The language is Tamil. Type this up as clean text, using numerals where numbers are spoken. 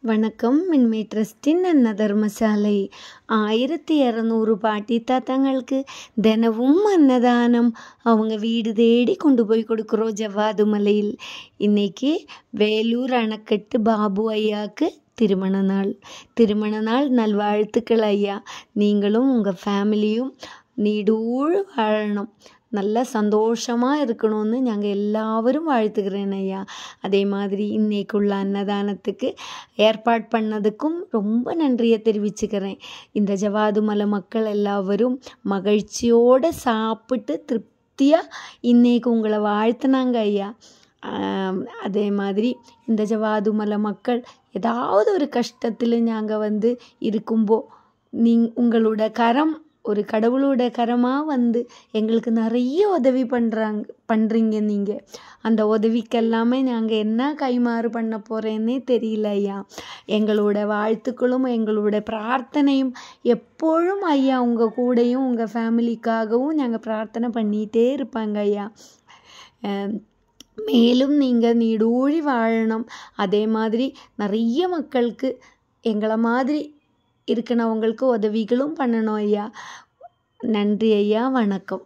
வணக்கம். மின்மை ட்ரஸ்டின் அன்ன தர்மசாலை 1200 பாட்டி தாத்தாங்களுக்கு தினமும் அன்னதானம் அவங்க வீடு தேடி கொண்டு போய் கொடுக்குறோம் ஜவ்வாது மலையில். இன்னைக்கு வேலூர் அணைக்கட்டு பாபு ஐயாவுக்கு திருமண நாள் நல்வாழ்த்துக்கள் ஐயா. நீங்களும் உங்கள் ஃபேமிலியும் நீடூழ் வாழணும், நல்ல சந்தோஷமாக இருக்கணும்னு நாங்கள் எல்லாரும் வாழ்த்துக்கிறேன் ஐயா. அதே மாதிரி இன்னைக்குள்ள அன்னதானத்துக்கு ஏற்பாடு பண்ணதுக்கும் ரொம்ப நன்றியை தெரிவிச்சுக்கிறேன். இந்த ஜவ்வாது மலை மக்கள் எல்லாரும் மகிழ்ச்சியோடு சாப்பிட்டு திருப்தியாக இன்னைக்கு உங்களை வாழ்த்துனாங்க ஐயா. அதே மாதிரி இந்த ஜவ்வாது மலை மக்கள் ஏதாவது ஒரு கஷ்டத்தில் நாங்கள் இருக்கும்போ உங்களோட கரம் ஒரு கடவுளோட கரமாக எங்களுக்கு நிறைய உதவி பண்ணுறீங்க நீங்கள். அந்த உதவிக்கெல்லாமே நாங்கள் என்ன கைமாறு பண்ண போகிறேன்னே தெரியல ஐயா. எங்களோட வாழ்த்துக்களும் எங்களோட பிரார்த்தனையும் எப்பொழுதும் ஐயா உங்கள் கூடயும் உங்கள் ஃபேமிலிக்காகவும் நாங்கள் பிரார்த்தனை பண்ணிகிட்டே இருப்பாங்க ஐயா. மேலும் நீங்கள் நீடூழி வாழணும். அதே மாதிரி நிறைய மக்களுக்கு எங்களை மாதிரி இருக்கிறவங்களுக்கு உதவிகளும் பண்ணணும் ஐயா. நன்றி ஐயா. வணக்கம்.